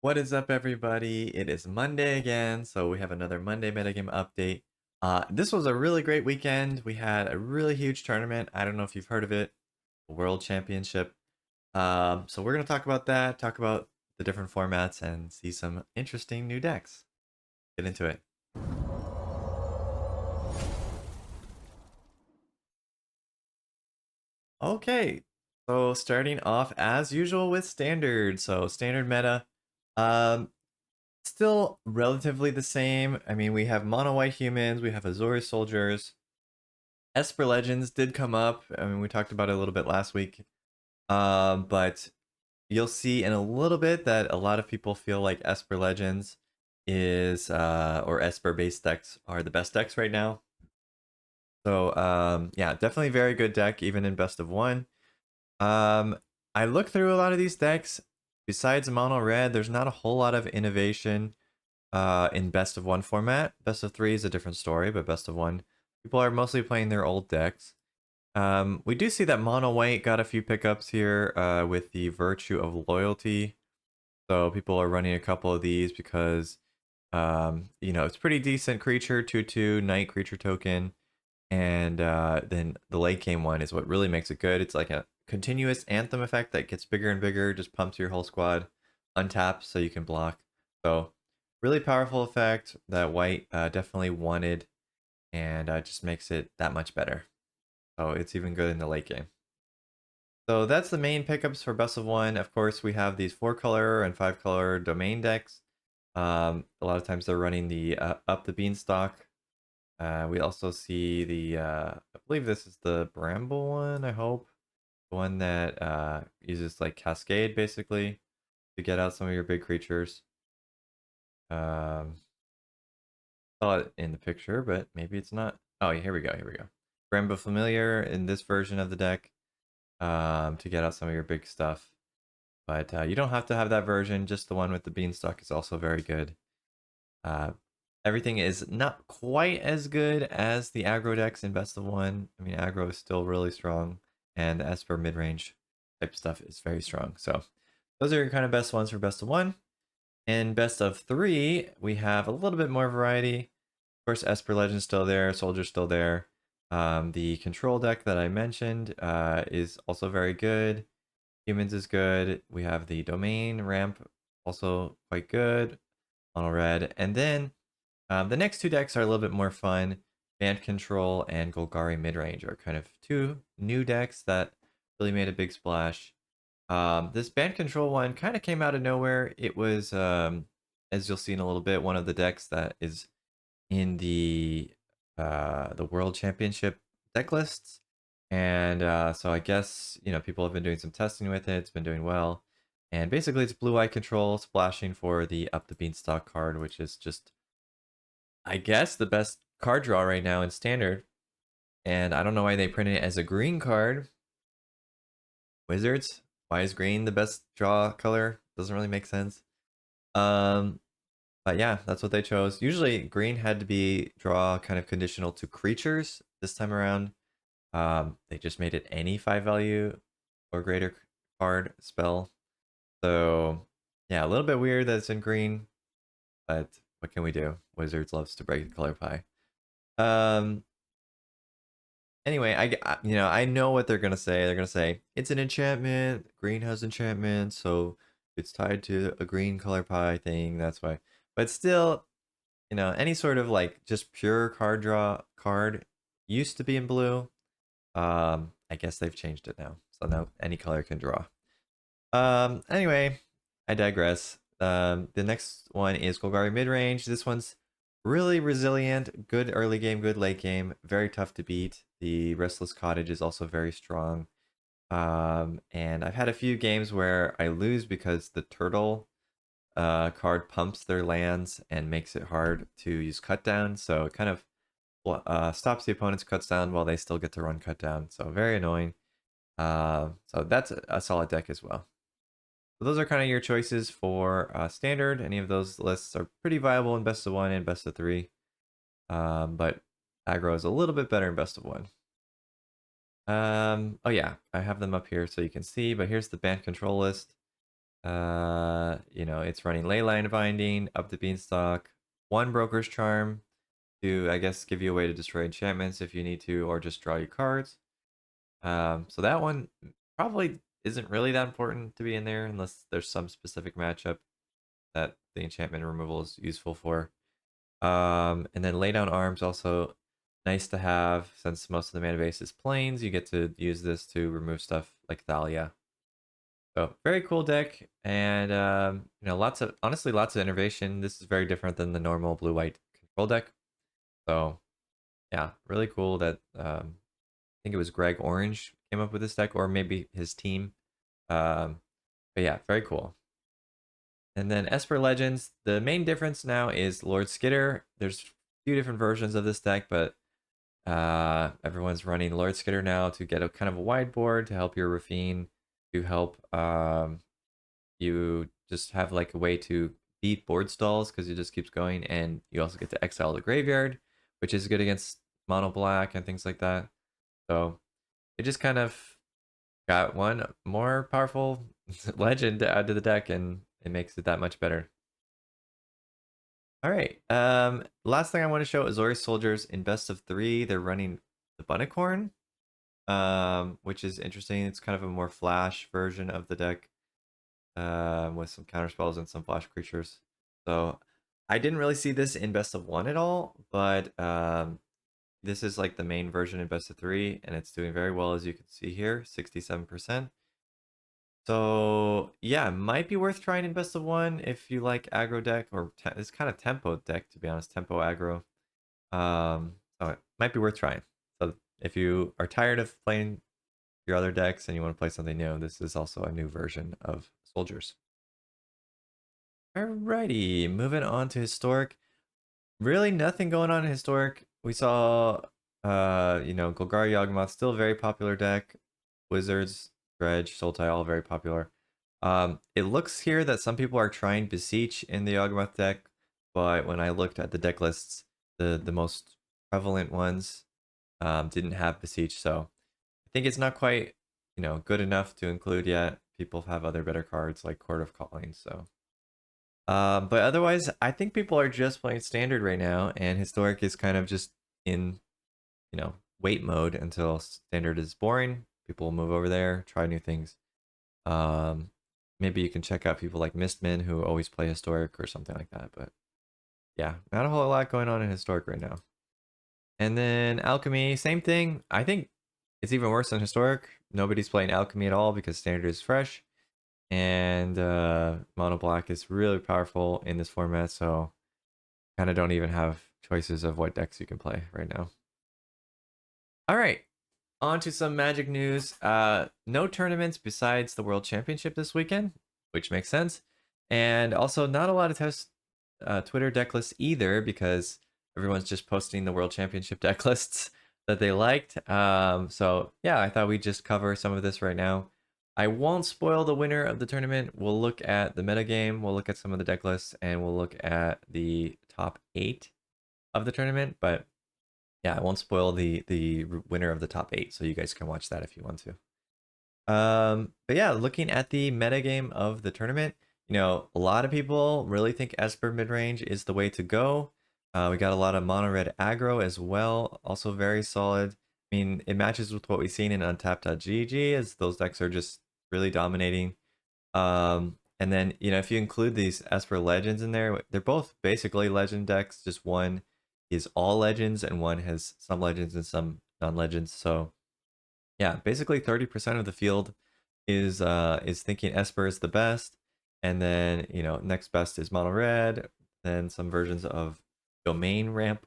What is up, everybody? It is Monday again, so we have another Monday metagame update. This was a really great weekend. We had a really huge tournament. I don't know if you've heard of it, the World Championship. So we're going to talk about that, talk about the different formats, and see some interesting new decks. Get into it. Okay, so starting off as usual with standard. So standard meta. Um, Still relatively the same. I mean, we have mono white humans, we have Azorius soldiers. Esper Legends did come up. I mean, we talked about it a little bit last week. But you'll see in a little bit that a lot of people feel like Esper Legends is or Esper based decks are the best decks right now. So yeah, definitely very good deck even in best of one. I looked through a lot of these decks. Besides mono red, there's not a whole lot of innovation in best of one format. Best of three is a different story, but best of one, people are mostly playing their old decks. We do see that mono white got a few pickups here with the Virtue of Loyalty. So people are running a couple of these because, it's pretty decent creature, 2/2, night creature token. And then the late game one is what really makes it good. It's like a continuous anthem effect that gets bigger and bigger, just pumps your whole squad, untaps so you can block. So really powerful effect that white definitely wanted, and just makes it that much better. So it's even good in the late game. So that's the main pickups for best of one. Of course, we have these 4-color and 5-color domain decks. A lot of times they're running the up the beanstalk. We also see the, I believe this is the Bramble one, I hope. The one that uses like Cascade basically to get out some of your big creatures. Um, Saw it in the picture, but maybe it's not. Oh, yeah, here we go, here we go. Bramble Familiar in this version of the deck to get out some of your big stuff. But you don't have to have that version, just the one with the Beanstalk is also very good. Uh, Everything is not quite as good as the aggro decks in Best of One. I mean, aggro is still really strong, and the Esper mid-range type stuff is very strong. So those are your kind of best ones for Best of One. In Best of Three, we have a little bit more variety. Of course, Esper Legend's still there, Soldier's still there. The control deck that I mentioned is also very good. Humans is good. We have the domain ramp, also quite good. Mono red. And then the next two decks are a little bit more fun. Band Control and Golgari Midrange are kind of two new decks that really made a big splash. This Band Control one kind of came out of nowhere. It was, as you'll see in a little bit, one of the decks that is in the World Championship deck lists. And so I guess, people have been doing some testing with it. It's been doing well. And basically it's blue-eye control splashing for the Up the Beanstalk card, which is just, I guess, the best card draw right now in Standard. And I don't know why they printed it as a green card. Wizards, why is green the best draw color? Doesn't really make sense. Um, but yeah, that's what they chose. Usually green had to be draw kind of conditional to creatures. This time around, they just made it any 5 value or greater card spell. So yeah, a little bit weird that it's in green, but what can we do? Wizards loves to break the color pie. Um, Anyway, I know what they're gonna say. They're gonna say it's an enchantment. Green has enchantment, so it's tied to a green color pie thing. That's why. But still, any sort of like just pure card draw card used to be in blue. I guess they've changed it now, so now any color can draw. Anyway, I digress. The next one is Golgari Midrange. This one's really resilient, good early game, good late game, very tough to beat. The Restless Cottage is also very strong. And I've had a few games where I lose because the turtle card pumps their lands and makes it hard to use cut down. So it kind of stops the opponent's cuts down while they still get to run cut down. So very annoying. So that's a solid deck as well. So those are kind of your choices for standard. Any of those lists are pretty viable in best of one and best of three. But aggro is a little bit better in best of one. Oh yeah, I have them up here so you can see, but here's the band control list. You know, it's running Leyline Binding, Up the Beanstalk, one Broker's Charm to, I guess, give you a way to destroy enchantments if you need to, or just draw your cards. So that one probably isn't really that important to be in there unless there's some specific matchup that the enchantment removal is useful for. And then Lay Down Arms also nice to have since most of the mana base is plains. You get to use this to remove stuff like Thalia. So very cool deck, and you know, honestly lots of innovation. This is very different than the normal blue-white control deck. So yeah, really cool that I think it was Greg Orange came up with this deck, or maybe his team. But yeah, very cool. And then Esper Legends, the main difference now is Lord Skitter. There's a few different versions of this deck, but everyone's running Lord Skitter now to get a kind of a wide board to help your Rafine, to help you just have like a way to beat board stalls because it just keeps going, and you also get to exile the graveyard, which is good against mono black and things like that. So it just kind of got one more powerful legend to add to the deck, and it makes it that much better. All right. Last thing I want to show is Azori Soldiers in best of 3. They're running the Bunnicorn, which is interesting. It's kind of a more flash version of the deck, with some counter spells and some flash creatures. So I didn't really see this in best of 1 at all, but this is like the main version in best of 3, and it's doing very well as you can see here, 67%. So yeah, it might be worth trying in best of 1 if you like aggro deck, or it's kind of tempo deck, to be honest, tempo aggro. So it might be worth trying. So if you are tired of playing your other decks and you want to play something new, this is also a new version of Soldiers. Alrighty, moving on to Historic. Really nothing going on in Historic. We saw, you know, Golgari Yawgmoth, still a very popular deck. Wizards, Dredge, Sultai, all very popular. It looks here that some people are trying Beseech in the Yawgmoth deck, but when I looked at the deck lists, the most prevalent ones didn't have Beseech, so I think it's not quite, you know, good enough to include yet. People have other better cards like Court of Calling, so. But otherwise, I think people are just playing Standard right now, and Historic is kind of just in, you know, wait mode until Standard is boring. People will move over there, try new things. Um, Maybe you can check out people like Mistman who always play Historic or something like that. But yeah, not a whole lot going on in Historic right now. And then Alchemy, same thing. I think it's even worse than Historic. Nobody's playing Alchemy at all because Standard is fresh, and Mono Black is really powerful in this format. So kind of don't even have choices of what decks you can play right now. All right, on to some Magic news. No tournaments besides the World Championship this weekend, which makes sense. And also not a lot of Twitter deck lists either, because everyone's just posting the World Championship deck lists that they liked. So yeah, I thought we'd just cover some of this right now. I won't spoil the winner of the tournament. We'll look at the metagame, we'll look at some of the deck lists, and we'll look at the top 8 of the tournament. But yeah, I won't spoil the winner of the top 8, so you guys can watch that if you want to. But yeah, looking at the metagame of the tournament, you know, a lot of people really think Esper midrange is the way to go. We got a lot of mono red aggro as well, also very solid. I mean, it matches with what we've seen in Untapped.gg, as those decks are just really dominating. And then, you know, if you include these Esper Legends in there, they're both basically legend decks, just one is all legends and one has some legends and some non-legends. So yeah, basically 30% of the field is thinking Esper is the best, and then, you know, next best is mono red, then some versions of domain ramp.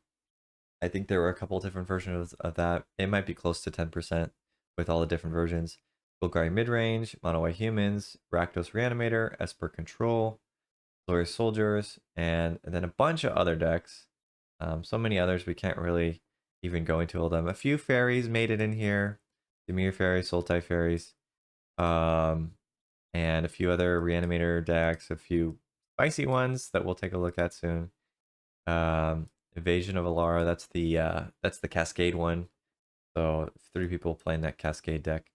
I think there were a couple different versions of that. It might be close to 10% with all the different versions. Golgari midrange, mono white humans, Rakdos Reanimator, Esper Control, Glorious Soldiers, and then a bunch of other decks. So many others we can't really even go into all of them. A few fairies made it in here. Dimir fairies, Sultai fairies, and a few other Reanimator decks, a few spicy ones that we'll take a look at soon. Invasion of Alara, that's the Cascade one. So 3 people playing that Cascade deck.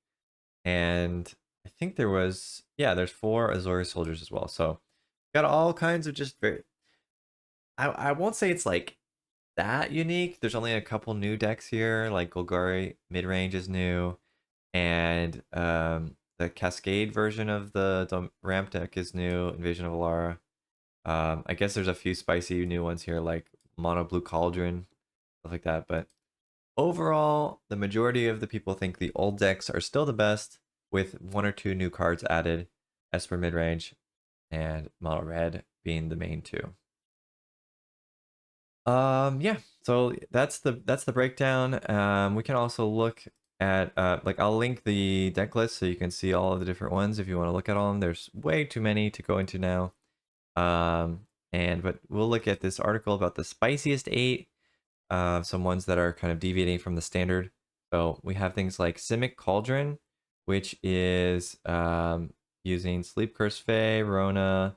And I think there was, yeah, there's 4 Azorius soldiers as well. So got all kinds of just very, I won't say it's like that unique. There's only a couple new decks here, like Golgari mid-range is new, and the Cascade version of the ramp deck is new, Invasion of Alara. I guess there's a few spicy new ones here, like Mono Blue Cauldron, stuff like that. But overall, the majority of the people think the old decks are still the best, with 1 or 2 new cards added, Esper midrange, and Mono Red being the main 2. Yeah, so that's the breakdown. We can also look at like I'll link the deck list so you can see all of the different ones if you want to look at all of them. There's way too many to go into now. But we'll look at this article about the spiciest 8, some ones that are kind of deviating from the standard. So we have things like Simic Cauldron, which is using Sleep Curse Fae, Rona,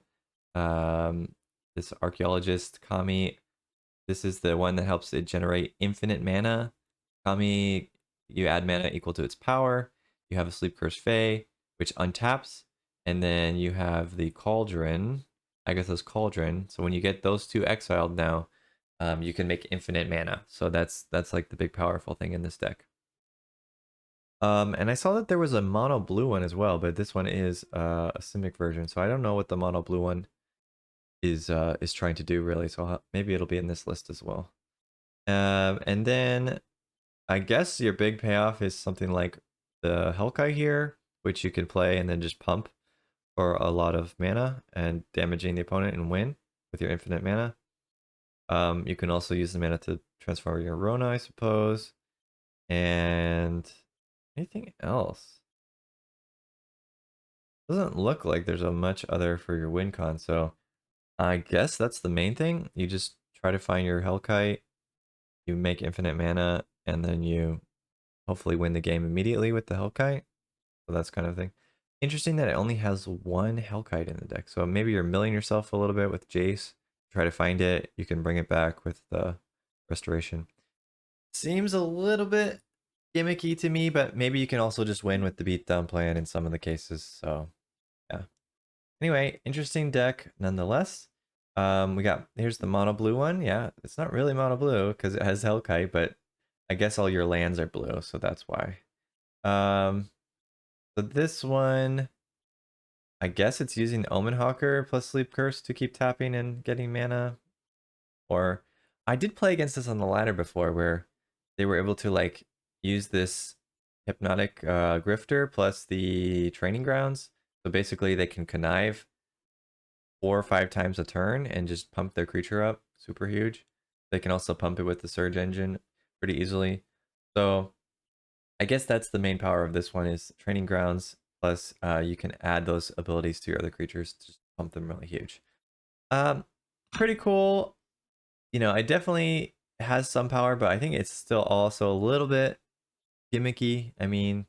this archaeologist Kami. This is the one that helps it generate infinite mana. Kami, you add mana equal to its power. You have a Sleep Curse Fae, which untaps. And then you have the Cauldron, Agatha's Cauldron. So when you get those 2 exiled now, you can make infinite mana. So that's like the big powerful thing in this deck. And I saw that there was a mono blue one as well, but this one is a Simic version. So I don't know what the mono blue one is trying to do really. So maybe it'll be in this list as well. And then I guess your big payoff is something like the Hellkite here, which you can play and then just pump for a lot of mana and damaging the opponent and win with your infinite mana. You can also use the mana to transform your Rona, I suppose. And anything else? Doesn't look like there's a much other for your win con, so I guess that's the main thing. You just try to find your Hellkite, you make infinite mana, and then you hopefully win the game immediately with the Hellkite. So that's kind of thing. Interesting that it only has 1 Hellkite in the deck. So maybe you're milling yourself a little bit with Jace. Try to find it. You can bring it back with the Restoration. Seems a little bit gimmicky to me, but maybe you can also just win with the beatdown plan in some of the cases. So yeah. Anyway, interesting deck nonetheless. Here's the mono blue one. Yeah, it's not really mono blue because it has Hellkite, but I guess all your lands are blue, so that's why. So this one, I guess it's using Omen Hawker plus Sleep Curse to keep tapping and getting mana. Or I did play against this on the ladder before where they were able to like use this Hypnotic Grifter plus the Training Grounds. So basically they can connive 4 or 5 times a turn and just pump their creature up super huge. They can also pump it with the Surge Engine pretty easily. So I guess that's the main power of this one is Training Grounds, plus you can add those abilities to your other creatures to just pump them really huge. Pretty cool. You know, it definitely has some power, but I think it's still also a little bit gimmicky. I mean,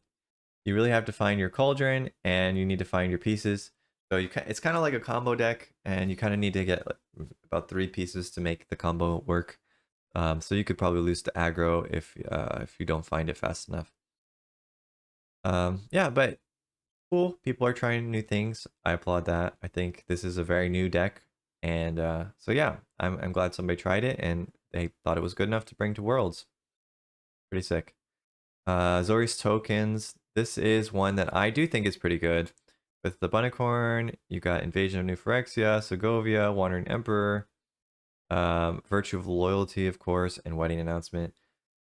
you really have to find your Cauldron, and you need to find your pieces. So it's kind of like a combo deck, and you kind of need to get like about 3 pieces to make the combo work. So you could probably lose to aggro if you don't find it fast enough. Yeah, but cool. People are trying new things. I applaud that. I think this is a very new deck, and so yeah, I'm glad somebody tried it and they thought it was good enough to bring to Worlds. Pretty sick. Zori's tokens. This is one that I do think is pretty good. With the Bunnicorn, you got Invasion of New Phyrexia, Segovia, Wandering Emperor, Virtue of Loyalty, of course, and Wedding Announcement.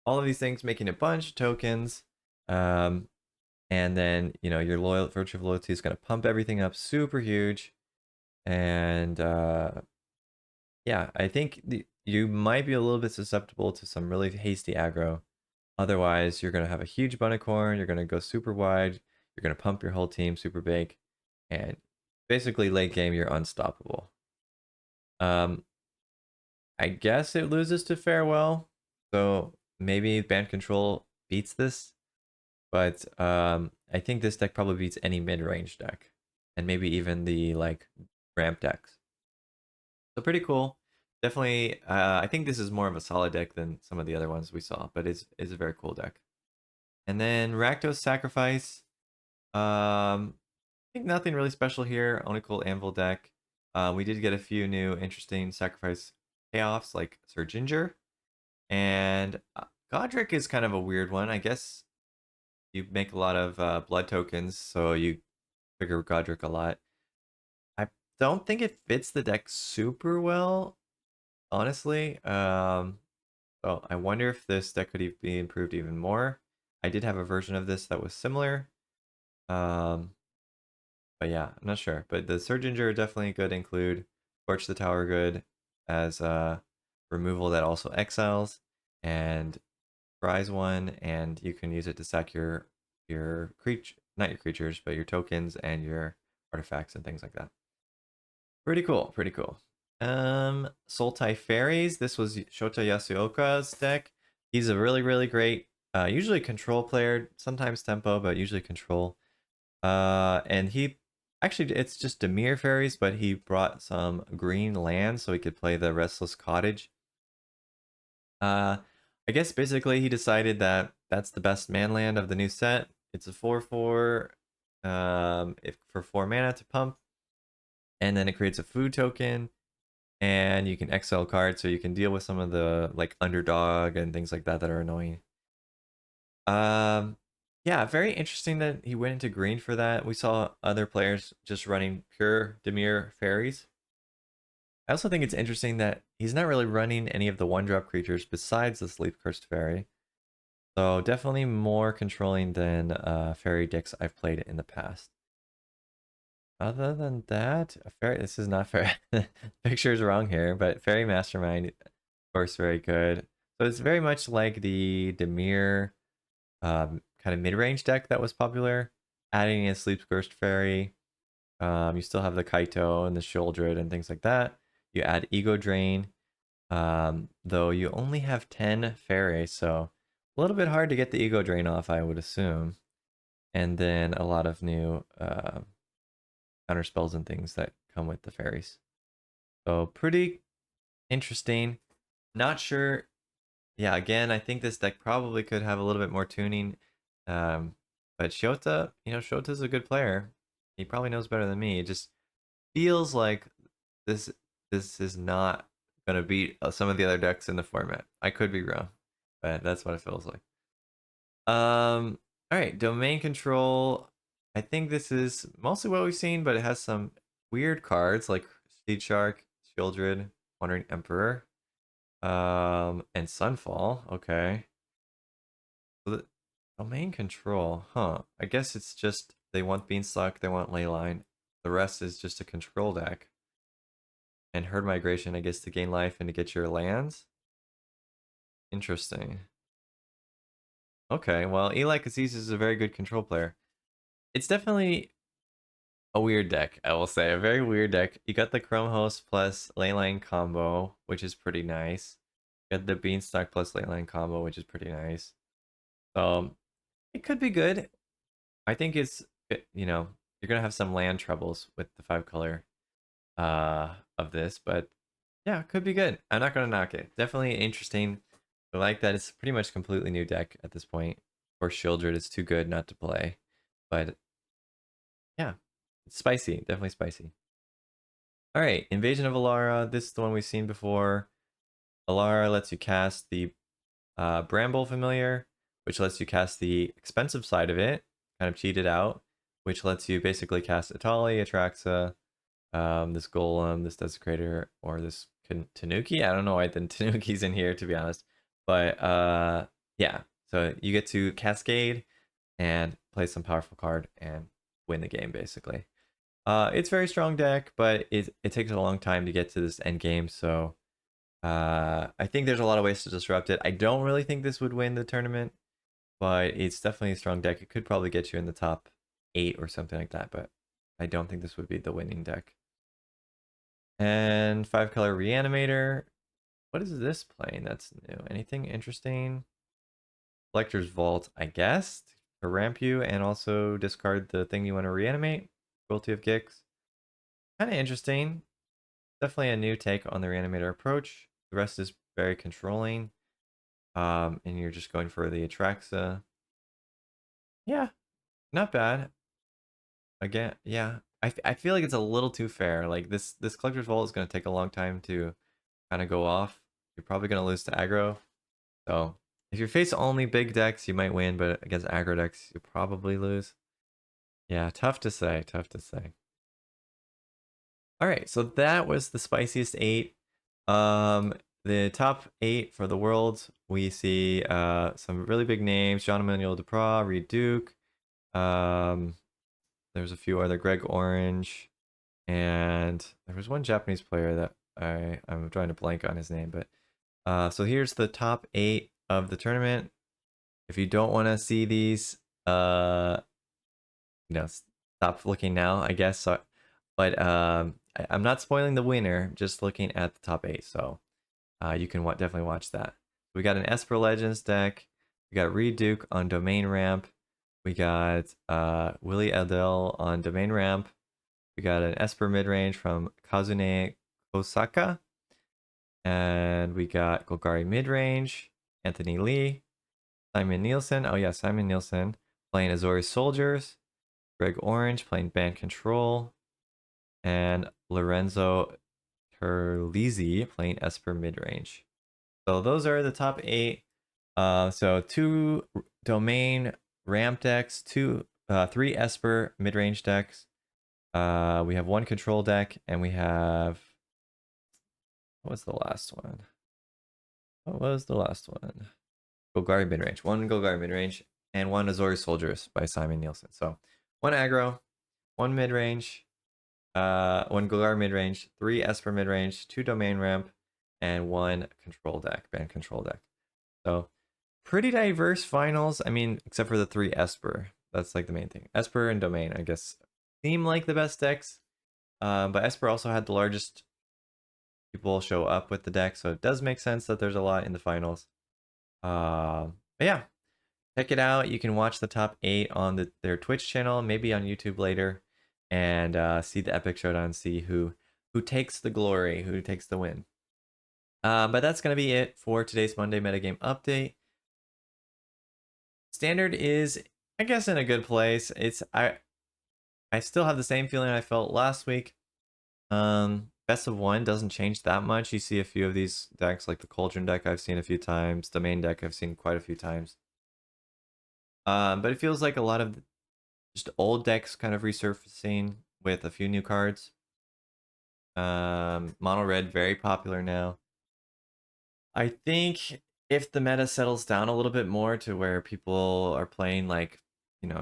All of these things making a bunch of tokens. And then, you know, your Virtue of Loyalty is going to pump everything up super huge. And yeah, I think you might be a little bit susceptible to some really hasty aggro. Otherwise, you're going to have a huge Bunnicorn. You're going to go super wide. You're going to pump your whole team super big. And basically, late game, you're unstoppable. I guess it loses to Farewell. So maybe Band Control beats this. But I think this deck probably beats any mid-range deck, and maybe even the like ramp decks. So pretty cool. Definitely, I think this is more of a solid deck than some of the other ones we saw, but it's a very cool deck. And then Rakdos Sacrifice. think nothing really special here. Only cool Anvil deck. We did get a few new interesting sacrifice payoffs like Sir Ginger. And Godric is kind of a weird one. I guess you make a lot of blood tokens, so you trigger Godric a lot. I don't think it fits the deck super well, honestly. So I wonder if this deck could be improved even more. I did have a version of this that was similar. Um, but yeah, I'm not sure. But the Surgenger are definitely good include. Torch the Tower good as removal that also exiles. And prize one, and you can use it to sack your creature, not your creatures, but your tokens and your artifacts and things like that. Pretty cool, pretty cool. Sultai Fairies. This was Shota Yasuoka's deck. He's a really, really great, usually control player, sometimes tempo, but usually control. And he actually it's just Dimir Fairies, but he brought some green land so he could play the Restless Cottage. Uh, I guess basically he decided that that's the best man land of the new set. It's a 4/4, if for 4 mana to pump, and then it creates a food token, and you can exile cards so you can deal with some of the like underdog and things like that that are annoying. Um, yeah, very interesting that he went into green for that. We saw other players just running pure Dimir fairies. I also think it's interesting that he's not really running any of the 1-drop creatures besides the Sleep Cursed Fairy. So definitely more controlling than fairy decks I've played in the past. Other than that, a fairy. This is not fair. Picture's wrong here, but Fairy Mastermind, of course, very good. So it's very much like the Demir kind of mid-range deck that was popular. Adding a Sleep Cursed Fairy. You still have the Kaito and the Shieldred and things like that. You add Ego Drain, though you only have 10 fairies, so a little bit hard to get the Ego Drain off, I would assume. And then a lot of new counter spells and things that come with the fairies. So pretty interesting. Not sure. Yeah, again, I think this deck probably could have a little bit more tuning. Um, but Shota, Shota's a good player. He probably knows better than me. It just feels like this this is not gonna beat some of the other decks in the format. I could be wrong, but that's what it feels like. All right, domain control. I think this is mostly what we've seen, but it has some weird cards like Seed Shark, Shieldred, Wandering Emperor, and Sunfall. Okay, so the domain control, huh? I guess it's just they want Beanstalk, they want Leyline. The rest is just a control deck. And herd migration, I guess, to gain life and to get your lands. Interesting. Okay, well, Eli Cassis is a very good control player. It's definitely a weird deck, I will say. A very weird deck. You got the Chrome Host plus Leyline combo, which is pretty nice. You got the Beanstalk plus Leyline combo, which is pretty nice. So it could be good. I think you're gonna have some land troubles with the 5-color of this, but yeah, could be good. I'm not gonna knock it. Definitely interesting. I like that it's pretty much completely new deck at this point. Or Shieldred is too good not to play. But yeah, it's spicy. Definitely spicy. All right, Invasion of Alara. This is the one we've seen before. Alara lets you cast the Bramble Familiar, which lets you cast the expensive side of it, kind of cheated out, which lets you basically cast Atali, Atraxa, this Golem, this Desecrator, or this Tanuki. I don't know why the Tanuki's in here, to be honest. But yeah, so you get to Cascade and play some powerful card and win the game, basically. It's a very strong deck, but it takes a long time to get to this end game, so I think there's a lot of ways to disrupt it. I don't really think this would win the tournament, but it's definitely a strong deck. It could probably get you in the top 8 or something like that, but I don't think this would be the winning deck. And 5-color Reanimator. What is this playing that's new? Anything interesting? Collector's Vault, I guess, to ramp you and also discard the thing you want to reanimate. Cruelty of Gix. Kind of interesting. Definitely a new take on the Reanimator approach. The rest is very controlling. And you're just going for the Atraxa. Yeah, not bad. again, yeah. I feel like it's a little too fair. Like this collector's vault is gonna take a long time to kind of go off. You're probably gonna lose to aggro. So if you face only big decks, you might win, but against aggro decks, you probably lose. Yeah, tough to say. Tough to say. All right, so that was the spiciest 8. The top 8 for the world, we see some really big names: Jean Emmanuel Duprat, Reed Duke. Um, there's a few other, Greg Orange, and there was one Japanese player that I'm trying to blank on his name, but so here's the top 8 of the tournament. If you don't want to see these, stop looking now, I guess. So, but I'm not spoiling the winner, just looking at the top 8. So you can definitely watch that. We got an Esper Legends deck. We got Reed Duke on Domain Ramp. We got Willie Adele on Domain Ramp. We got an Esper midrange from Kazune Kosaka. And we got Golgari midrange, Anthony Lee, Simon Nielsen. Oh yeah, Simon Nielsen playing Azori Soldiers. Greg Orange playing Band Control. And Lorenzo Terlizzi playing Esper midrange. So those are the top 8. So 2 Domain ramp decks, 3 Esper midrange decks. We have 1 control deck, and we have, what was the last one? What was the last one? Golgari midrange. 1 Golgari midrange, and 1 Azori Soldiers by Simon Nielsen. So 1 aggro, 1 midrange, 1 Golgari midrange, 3 Esper midrange, 2 Domain ramp, and 1 control deck, band control deck. So pretty diverse finals. I mean, except for the 3 Esper. That's like the main thing. Esper and Domain, I guess, seem like the best decks. But Esper also had the largest people show up with the deck, so it does make sense that there's a lot in the finals. But yeah, check it out. You can watch the top 8 on their Twitch channel, maybe on YouTube later, and see the epic showdown, see who takes the glory, who takes the win. But that's gonna be it for today's Monday metagame update. Standard is, I guess, in a good place. I still have the same feeling I felt last week. Best of 1 doesn't change that much. You see a few of these decks, like the Cauldron deck I've seen a few times, the main deck I've seen quite a few times. But it feels like a lot of just old decks kind of resurfacing with a few new cards. Mono red, very popular now. I think if the meta settles down a little bit more to where people are playing like,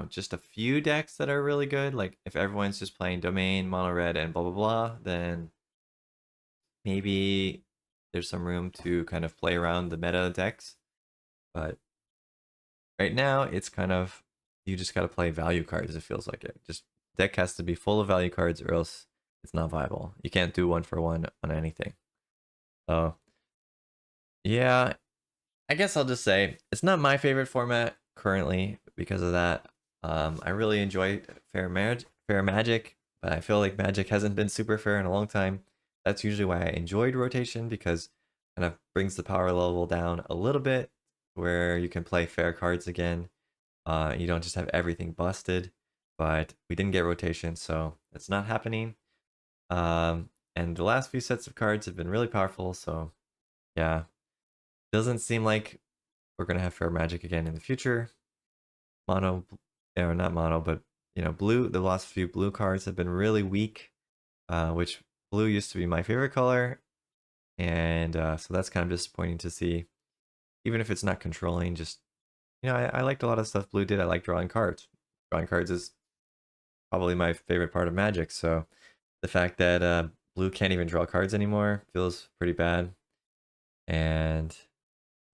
just a few decks that are really good, like if everyone's just playing Domain, Mono Red, and blah blah blah, then maybe there's some room to kind of play around the meta decks. But right now, it's kind of, you just got to play value cards, it feels like it. Just deck has to be full of value cards or else it's not viable. You can't do 1-for-1 on anything. So yeah, I guess I'll just say it's not my favorite format currently because of that. I really enjoy fair magic, but I feel like Magic hasn't been super fair in a long time. That's usually why I enjoyed rotation, because it kind of brings the power level down a little bit, where you can play fair cards again. You don't just have everything busted, but we didn't get rotation, so it's not happening. And the last few sets of cards have been really powerful, so yeah, doesn't seem like we're gonna have fair magic again in the future. Mono, or not mono, but blue. The last few blue cards have been really weak, which blue used to be my favorite color, and so that's kind of disappointing to see. Even if it's not controlling, just I liked a lot of stuff blue did. I like drawing cards. Drawing cards is probably my favorite part of Magic. So the fact that blue can't even draw cards anymore feels pretty bad. And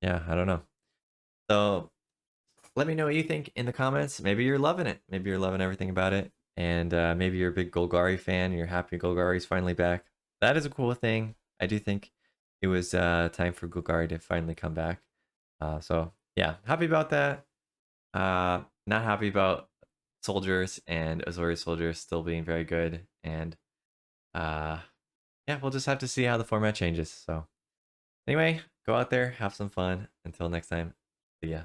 yeah, I don't know. So let me know what you think in the comments. Maybe you're loving it. Maybe you're loving everything about it. And maybe you're a big Golgari fan. You're happy Golgari's finally back. That is a cool thing. I do think it was time for Golgari to finally come back. So yeah, happy about that. Not happy about Soldiers and Azori Soldiers still being very good. And yeah, we'll just have to see how the format changes. So anyway, go out there, have some fun. Until next time, see ya.